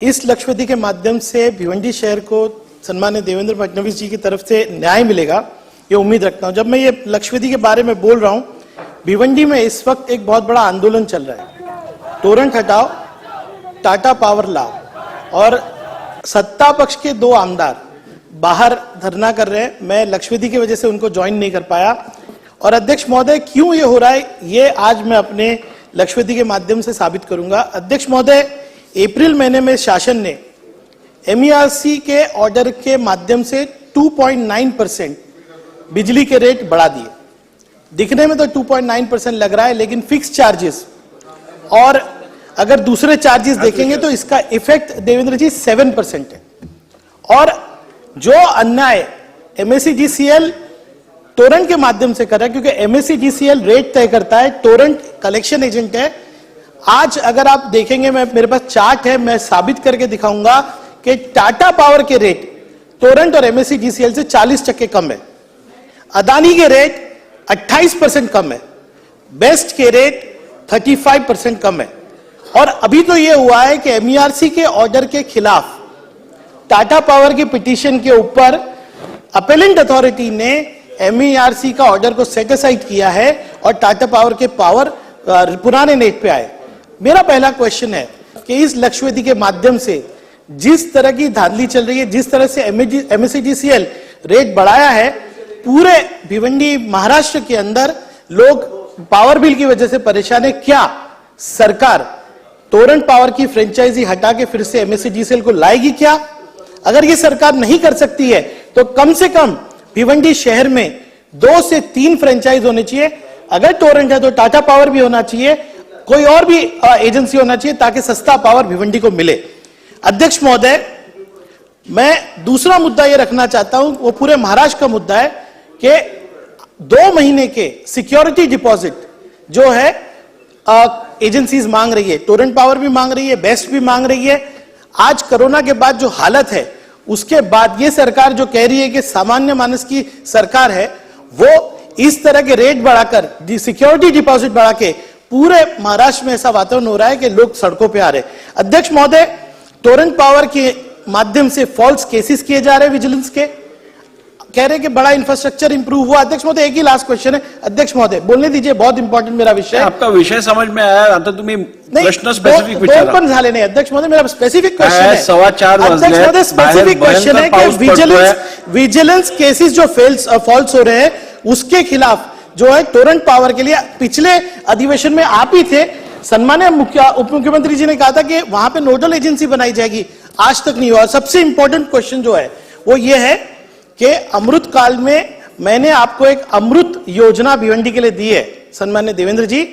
इस लक्षपति के माध्यम से भिवंडी शहर को सम्मानित देवेंद्र फडणवीस जी की तरफ से न्याय मिलेगा, ये उम्मीद रखता हूं। जब मैं ये लक्षपति के बारे में बोल रहा हूं, भिवंडी में इस वक्त एक बहुत बड़ा आंदोलन चल रहा है। तोरण हटाओ, टाटा पावर लाओ, और सत्ता पक्ष के दो आमदार बाहर धरना कर रहे हैं। मैं लक्षपति की वजह से उनको ज्वाइन नहीं कर पाया। और अध्यक्ष महोदय, क्यों ये हो रहा है, ये आज मैं अपने लक्षपति के माध्यम से साबित करूंगा। अध्यक्ष महोदय, अप्रैल महीने में शासन ने MERC के ऑर्डर के माध्यम से 2.9% बिजली के रेट बढ़ा दिए। दिखने में तो 2.9% लग रहा है, लेकिन फिक्स चार्जेस और अगर दूसरे चार्जेस देखेंगे तो इसका इफेक्ट देवेंद्र जी 7% है। और जो अन्याय MSEDCL टोरेंट के माध्यम से कर रहा है, क्योंकि MSEDCL रेट तय करता है, टोरेंट कलेक्शन एजेंट है। आज अगर आप देखेंगे, मेरे पास चार्ट है, मैं साबित करके दिखाऊंगा कि टाटा पावर के रेट टोरेंट और MSEDCL से 40% कम है। अदानी के रेट 28% कम है। बेस्ट के रेट 35% कम है। और अभी तो यह हुआ है कि MERC के ऑर्डर के खिलाफ टाटा पावर की पिटीशन के ऊपर अपेलेंट अथॉरिटी ने MERC का ऑर्डर को सेट असाइड किया है और टाटा पावर के पावर पुराने नेट पे आए। मेरा पहला क्वेश्चन है कि इस लक्षपति के माध्यम से जिस तरह की धांधली चल रही है, जिस तरह से MSEDCL रेट बढ़ाया है, पूरे भिवंडी महाराष्ट्र के अंदर लोग पावर बिल की वजह से परेशान है। क्या सरकार टोरेंट पावर की फ्रेंचाइजी हटा के फिर से MSEDCL को लाएगी क्या? अगर ये सरकार नहीं कर सकती है तो कम से कम भिवंडी शहर में 2 से 3 फ्रेंचाइज होने चाहिए। अगर टोरेंट है तो टाटा पावर भी होना चाहिए, कोई और भी एजेंसी होना चाहिए, ताकि सस्ता पावर भिवंडी को मिले। अध्यक्ष महोदय, मैं दूसरा मुद्दा यह रखना चाहता हूं, वो पूरे महाराष्ट्र का मुद्दा है कि 2 महीने के सिक्योरिटी डिपॉजिट जो है एजेंसीज मांग रही है, टोरेंट पावर भी मांग रही है, बेस्ट भी मांग रही है। आज कोरोना के बाद जो हालत है, उसके बाद ये सरकार जो कह रही है कि सामान्य मानस की सरकार है, वो इस तरह के रेट बढ़ाकर, सिक्योरिटी डिपॉजिट बढ़ा के पूरे महाराष्ट्र में ऐसा वातावरण हो रहा है कि लोग सड़कों पे आ रहे हैं। अध्यक्ष महोदय, टोरेंट पावर के माध्यम से फॉल्स केसेस किए जा रहे हैं विजिलेंस के, कह रहे हैं कि बड़ा इंफ्रास्ट्रक्चर इंप्रूव हुआ। अध्यक्ष महोदय, एक ही लास्ट क्वेश्चन है। अध्यक्ष महोदय, बोलने दीजिए, बहुत इंपॉर्टेंट मेरा विषय है। आपका विषय समझ में आया, आता तुम्ही प्रश्न स्पेसिफिक विचारा। पण झाले नाही अध्यक्ष महोदय, मेरा स्पेसिफिक क्वेश्चन है। 4:15 अध्यक्ष महोदय, स्पेसिफिक क्वेश्चन है कि विजिलेंस केसेस जो फॉल्स हो रहे हैं, उसके खिलाफ जो है टोरेंट पावर के लिए पिछले अधिवेशन में आप ही थे, सम्मान्य उप मुख्यमंत्री जी ने कहा था कि वहां पे नोडल एजेंसी बनाई जाएगी, आज तक नहीं हुआ। सबसे इंपॉर्टेंट क्वेश्चन जो है वो ये है कि अमृत काल में मैंने आपको एक अमृत योजना भिवंडी के लिए दी है। सम्मान्य देवेंद्र जी,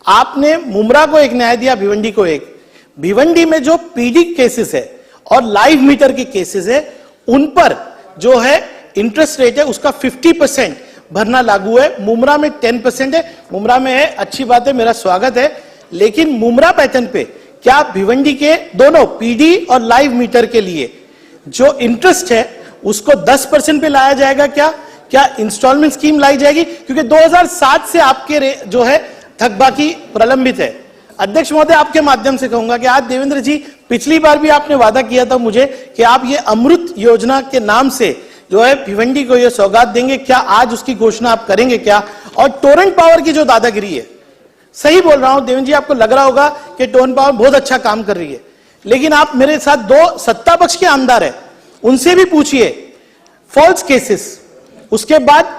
आपने मुमरा को एक न्याय दिया, भिवंडी को एक। भिवंडी में जो PD केसेस है और लाइव मीटर के केसेस है, उन पर जो है इंटरेस्ट रेट है उसका 50% भरना लागू है। मुमरा में 10% है। मुमरा में है, अच्छी बात है, मेरा स्वागत है। लेकिन मुमरा पैटर्न पे क्या भिवंडी के दोनों PD और लाइव मीटर के लिए जो इंटरेस्ट है उसको 10% पे लाया जाएगा? क्या इंस्टॉलमेंट स्कीम लाई जाएगी? क्योंकि 2007 से आपके जो है थकबाकी प्रलंबित है। अध्यक्ष महोदय, आपके माध्यम से कहूंगा कि आज देवेंद्र जी, पिछली बार भी आपने वादा किया था मुझे कि आप ये अमृत योजना के नाम से जो है भिवंडी को ये सौगात देंगे। क्या आज उसकी घोषणा आप करेंगे क्या? और टोरेंट पावर की जो दादागिरी है, सही बोल रहा हूं देवेंद्र जी, आपको लग रहा होगा कि टोरेंट पावर बहुत अच्छा काम कर रही है, लेकिन आप मेरे साथ 2 सत्ता पक्ष के आमदार है, उनसे भी पूछिए फॉल्स केसेस। उसके बाद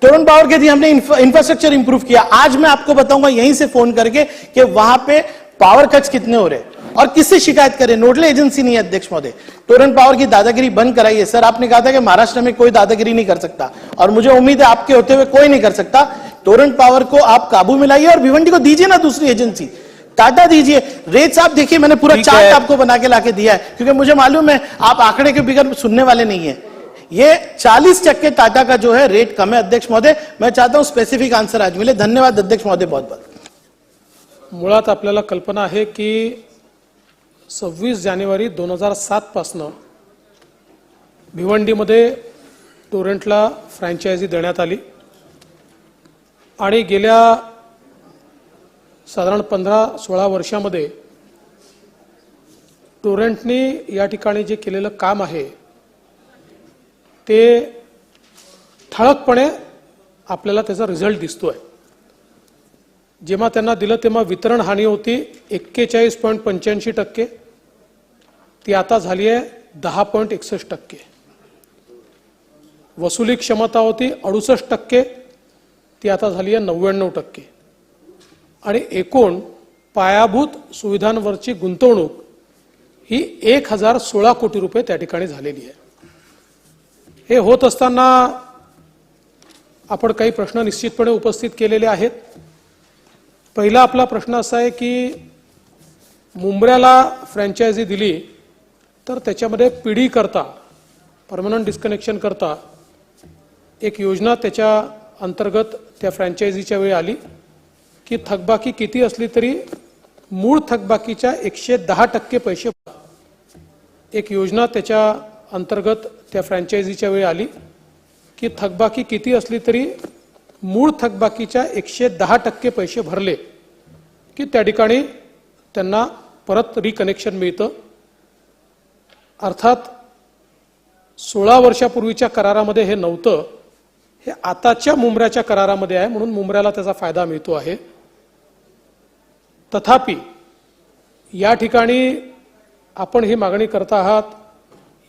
टोरेंट पावर के दी हमने इंफ्रास्ट्रक्चर इंप्रूव किया। आज मैं आपको बताऊंगा यहीं से फोन करके कि वहां पे पावर कट्स कितने हो रहे हैं और किससे शिकायत करें। नोडल एजेंसी नहीं है अध्यक्ष महोदय, टोरेंट पावर की दादागिरी बंद कराइए। सर, आपने कहा था कि महाराष्ट्र में कोई दादागिरी नहीं कर सकता, और मुझे उम्मीद है आपके होते हुए कोई नहीं कर सकता। टोरेंट पावर को आप काबू में लाइए और भिवंडी को दीजिए ना दूसरी एजेंसी, टाटा दीजिए। रेट्स आप देखिए, मैंने पूरा चार्ट आपको बना के लाके दिया है, क्योंकि मुझे मालूम है आप आंकड़े के बिगड़ सुनने वाले नहीं है। ये 40% टाटा का जो है रेट कम है। अध्यक्ष महोदय, मैं चाहता हूं स्पेसिफिक आंसर आज मिले। धन्यवाद अध्यक्ष महोदय, बहुत बहुत। मुळात आपल्याला कल्पना आहे की 26 जानेवारी 2007 पासून भिवंडीमध्ये टोरेंटला फ्रँचायझी देण्यात आली आणि गेल्या साधारण 15-16 वर्षांमध्ये टोरेंटनी या ठिकाणी जे केलेलं काम आहे ते ठळकपणे आपल्याला त्याचा रिझल्ट दिसतोय. जेव्हा त्यांना दिलं तेव्हा वितरण हानी होती 41.85%, ती आता झाली आहे 10.61%. वसुली क्षमता होती 68%, ती आता झाली आहे 99%. आणि एकूण पायाभूत सुविधांवरची गुंतवणूक ही 1016 कोटी रुपये त्या ठिकाणी झालेली आहे. हे होत असताना आपण काही प्रश्न निश्चितपणे उपस्थित केलेले आहेत. पहिला आपला प्रश्न असा आहे की मुंब्र्याला फ्रँचायझी दिली तर त्याच्यामध्ये पिढी करता परमनंट डिस्कनेक्शन करता एक योजना त्याच्या अंतर्गत त्या फ्रँचायझीच्या वेळी आली की थकबाकी किती असली तरी मूळ थकबाकीच्या 110% पैसे. एक योजना त्याच्या अंतर्गत त्या फ्रँचायझीच्या वेळी आली की थकबाकी किती असली तरी मूळ थकबाकीच्या 110% पैसे भरले की त्या ठिकाणी त्यांना परत रिकनेक्शन मिळतं. अर्थात 16 वर्षापूर्वीच्या करारामध्ये हे नव्हतं, हे आताच्या मुंब्र्याच्या करारामध्ये आहे, म्हणून मुंब्र्याला त्याचा फायदा मिळतो आहे. तथापि या ठिकाणी आपण ही मागणी करत आहात.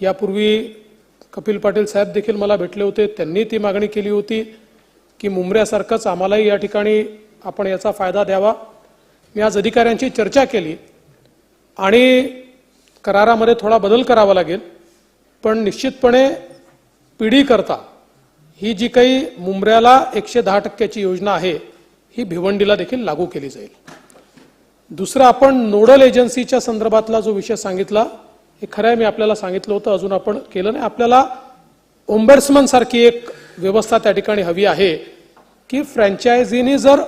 यापूर्वी कपिल पाटील साहेब देखील मला भेटले होते, त्यांनी ती मागणी केली होती की मुंब्र्यासारखंच आम्हालाही या ठिकाणी आपण याचा फायदा द्यावा. मी आज अधिकाऱ्यांची चर्चा केली आणि करारामध्ये थोडा बदल करावा लागेल, पण निश्चितपणे पिढी करता ही जी काही मुंब्र्याला 110% योजना आहे ही भिवंडीला देखील लागू केली जाईल. दुसरं, आपण नोडल एजन्सीच्या संदर्भातला जो विषय सांगितला हे खरं आहे, मी आपल्याला सांगितलं होतं, अजून आपण केलं नाही. आपल्याला ओम्बड्समन सारखी एक व्यवस्था त्या ठिकाणी हवी आहे की फ्रँचायझीनी जर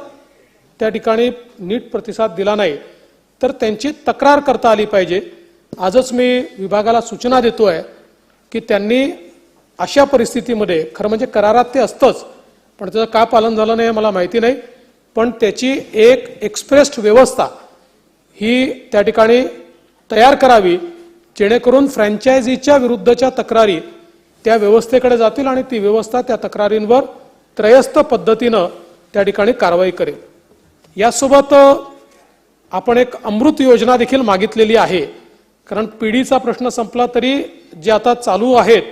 त्या ठिकाणी नीट प्रतिसाद दिला नाही तर त्यांची तक्रार करता आली पाहिजे. आजच मी विभागाला सूचना देतोय की त्यांनी अशा परिस्थितीमध्ये, खरं म्हणजे करारात ते असतंच पण त्याचं का पालन झालं नाही मला माहिती नाही, पण त्याची एक एक्सप्रेस्ड व्यवस्था ही त्या ठिकाणी तयार करावी जेणेकरून फ्रँचायझीच्या विरुद्धच्या तक्रारी त्या व्यवस्थेकडे जातील आणि ती व्यवस्था त्या तक्रारींवर त्रयस्थ पद्धतीनं त्या ठिकाणी कारवाई करेल. यासोबत आपण एक अमृत योजना देखील मागितलेली आहे, कारण पिढीचा प्रश्न संपला तरी जे आता चालू आहेत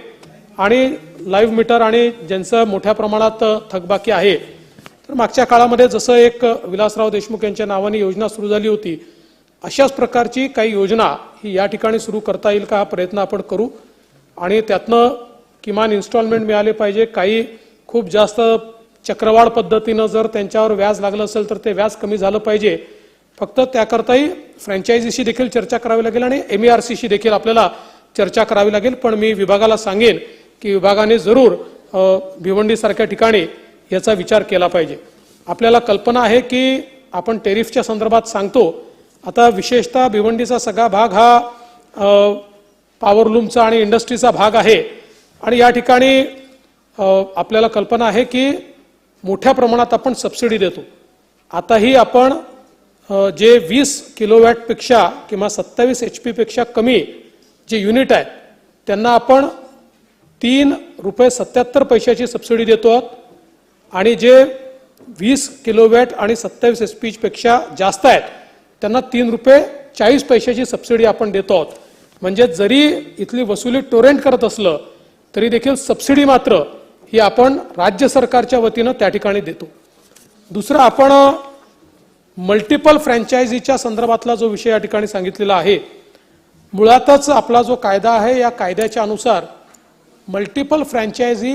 आणि लाईव्ह मीटर आणि ज्यांचं मोठ्या प्रमाणात थकबाकी आहे, तर मागच्या काळामध्ये जसं एक विलासराव देशमुख यांच्या नावाने योजना सुरू झाली होती, अशाच प्रकारची काही योजना ही या ठिकाणी सुरू करता येईल का हा प्रयत्न आपण करू आणि त्यातनं किमान इन्स्टॉलमेंट मिळाले पाहिजे. काही खूप जास्त चक्रवाढ पद्धतीनं जर त्यांच्यावर व्याज लागलं असेल तर ते व्याज कमी झालं पाहिजे. फक्त त्याकरताही फ्रँचायझीशी देखील चर्चा करावी लागेल आणि MERCशी देखील आपल्याला चर्चा करावी लागेल. पण मी विभागाला सांगेन की विभागाने जरूर भिवंडीसारख्या ठिकाणी याचा विचार केला पाहिजे. आपल्याला कल्पना आहे की आपण टेरिफच्या संदर्भात सांगतो, आता विशेषतः भिवंडीचा सगळा भाग हा पॉवरलूमचा आणि इंडस्ट्रीचा भाग आहे आणि या ठिकाणी आपल्याला कल्पना आहे की मोठ्या प्रमाणात आपण सबसिडी देतो. आताही आपण जे 20 किलोवॅटपेक्षा किंवा 27 HP पेक्षा कमी जे युनिट आहेत त्यांना आपण 3 रुपये 77 पैशाची सबसिडी देतो आहोत आणि जे 20 किलोवॅट आणि 27 HP पेक्षा जास्त आहेत त्यांना 3 रुपये 40 पैशाची सबसिडी आपण देतो आहोत. म्हणजे जरी इथली वसुली टोरेंट करत असलं तरी देखील सबसिडी मात्र ही आपण राज्य सरकारच्या वतीनं त्या ठिकाणी देतो. दुसरं, आपण मल्टिपल फ्रँचायझीच्या संदर्भातला जो विषय या ठिकाणी सांगितलेला आहे, मुळातच आपला जो कायदा आहे या कायद्याच्या अनुसार मल्टिपल फ्रँचायझी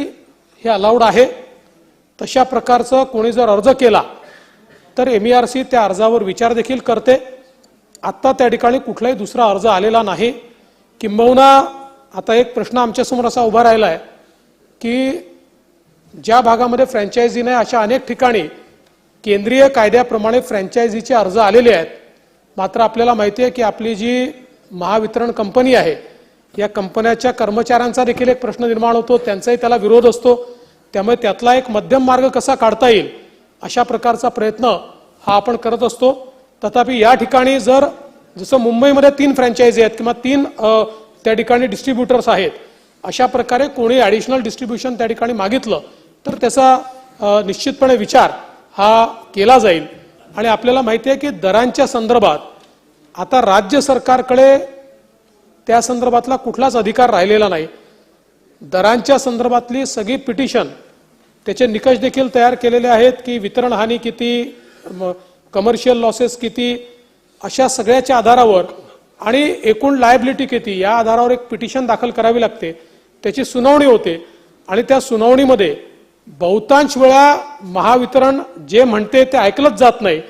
हे अलाउड आहे. तशा प्रकारचं कोणी जर अर्ज केला तर MERC त्या अर्जावर विचार देखील करते. आत्ता त्या ठिकाणी कुठलाही दुसरा अर्ज आलेला नाही. किंबहुना आता एक प्रश्न आमच्यासमोर असा उभा राहिला आहे की ज्या भागामध्ये फ्रँचायझी नाही अशा अनेक ठिकाणी केंद्रीय कायद्याप्रमाणे फ्रँचायझीचे अर्ज आलेले आहेत. मात्र आपल्याला माहिती आहे की आपली जी महावितरण कंपनी आहे या कंपन्याच्या कर्मचाऱ्यांचा देखील एक प्रश्न निर्माण होतो, त्यांचाही त्याला विरोध असतो. त्यामुळे त्यातला एक मध्यम मार्ग कसा काढता येईल अशा प्रकारचा प्रयत्न हा आपण करत असतो. तथापि या ठिकाणी जर जसं मुंबईमध्ये 3 फ्रँचायझी आहेत किंवा 3 त्या ठिकाणी डिस्ट्रीब्युटर्स आहेत, अशा प्रकारे कोणी ॲडिशनल डिस्ट्रीब्युशन त्या ठिकाणी मागितलं तर त्याचा निश्चितपणे विचार हा केला जाईल. आणि आपल्याला माहिती आहे की दरांच्या संदर्भात आता राज्य सरकारकडे त्या संदर्भातला कुठलाच अधिकार राहिलेला नाही. दरांच्या संदर्भातली सगळी पिटिशन त्याचे निकष देखील तयार केलेले आहेत की वितरण हानी किती, कमर्शियल लॉसेस किती, अशा सगळ्याच्या आधारावर आणि एकूण लायबिलिटी किती या आधारावर एक पिटिशन दाखल करावी लागते. त्याची सुनावणी होते आणि त्या सुनावणीमध्ये बहुतांश वेळा महावितरण जे म्हणते ते ऐकलंच जात नाही,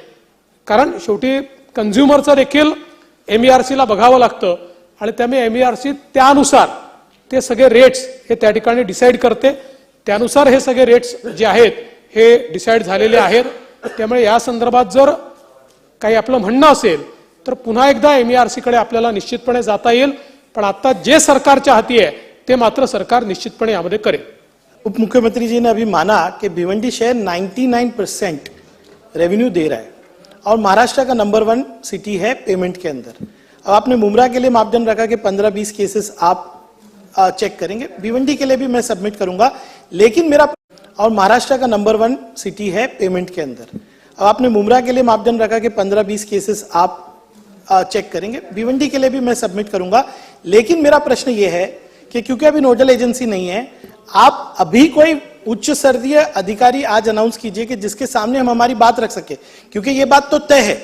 कारण शेवटी कन्झ्युमरचं देखील MERC ला बघावं लागतं आणि त्यामुळे MERC त्यानुसार ते सगळे रेट्स हे त्या ठिकाणी डिसाईड करते. त्यानुसार हे सगळे रेट्स जे आहेत हे डिसाईड झालेले आहेत. त्यामुळे या संदर्भात जर काही आपलं म्हणणं असेल तर पुन्हा एकदा MERC कडे आपल्याला निश्चितपणे जाता येईल. पण आता जे सरकारच्या हाती आहे ते मात्र सरकार निश्चितपणे यामध्ये करेल. उप मुख्यमंत्री जी ने अभी माना कि भिवंडी शहर 99% रेवेन्यू दे रहा है और महाराष्ट्र का नंबर 1 सिटी है पेमेंट के अंदर. अब आपने मुमरा के लिए मापदंड रखा कि 15-20 केसेस आप चेक करेंगे, भिवंडी के लिए भी मैं सबमिट करूंगा, लेकिन मेरा और महाराष्ट्र का नंबर 1 सिटी है पेमेंट के अंदर. अब आपने मुमरा के लिए मापदंड रखा कि 15-20 केसेस आप चेक करेंगे, भिवंडी के लिए भी मैं सबमिट करूंगा, लेकिन मेरा प्रश्न यह है कि क्योंकि अभी नोडल एजेंसी नहीं है, आप अभी कोई उच्च स्तरीय अधिकारी आज अनाउंस कीजिए कि जिसके सामने हम हमारी बात रख सके. क्योंकि ये बात तो तय है,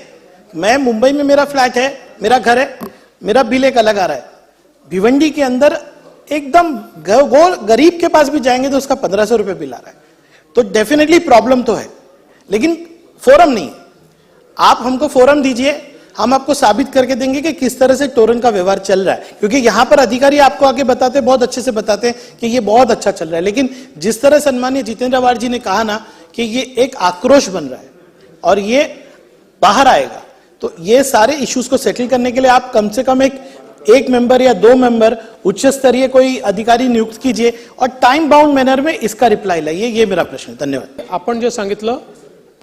मैं मुंबई में मेरा फ्लैट है, मेरा घर है, मेरा बिल एक अलग आ रहा है. भिवंडी के अंदर एकदम गरीब के पास भी जाएंगे तो उसका 1500 रुपए बिल आ रहा है. तो डेफिनेटली प्रॉब्लम तो है, लेकिन फोरम नहीं है. आप हमको फोरम दीजिए, हम आपको साबित करके देंगे कि किस तरह से टोरन का व्यवहार चल रहा है. क्योंकि यहां पर अधिकारी आपको आगे बताते, बहुत अच्छे से बताते हैं कि ये बहुत अच्छा चल रहा है, लेकिन जिस तरह सम्मानीय जितेंद्र आवाड़ जी ने कहा ना कि ये एक आक्रोश बन रहा है और ये बाहर आएगा, तो ये सारे इश्यूज को सेटल करने के लिए आप कम से कम एक मेंबर या 2 मेंबर उच्च स्तरीय कोई अधिकारी नियुक्त कीजिए और टाइम बाउंड मैनर में इसका रिप्लाई लाइए. ये मेरा प्रश्न है. धन्यवाद. आपण जे सांगितलं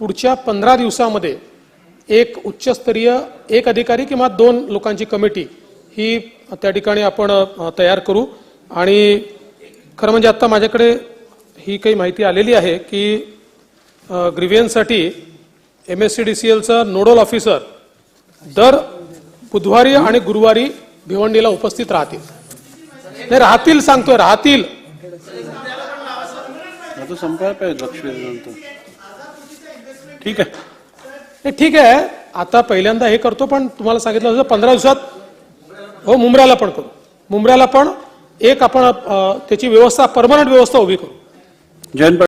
पुढच्या 15 दिवसामध्ये एक उच्चस्तरीय एक अधिकारी किंवा 2 लोकांची कमिटी ही त्या ठिकाणी आपण तयार करू. आणि खरं म्हणजे आता माझ्याकडे ही काही माहिती आलेली आहे की ग्रीव्हन्ससाठी MSCDCLचा नोडल ऑफिसर दर बुधवारी आणि गुरुवारी भिवंडीला उपस्थित राहतील. नाही राहतील, सांगतोय राहतील. आता संपायला पाहिजे लक्ष्मीनंतर. ठीक आहे. ठीक आहे, आता पहिल्यांदा हे करतो, पण तुम्हाला सांगितलं होतं 15 दिवसात हो मुंब्र्याला पण करू. मुंब्र्याला पण एक आपण त्याची व्यवस्था, परमनंट व्यवस्था उभी करू. जयंत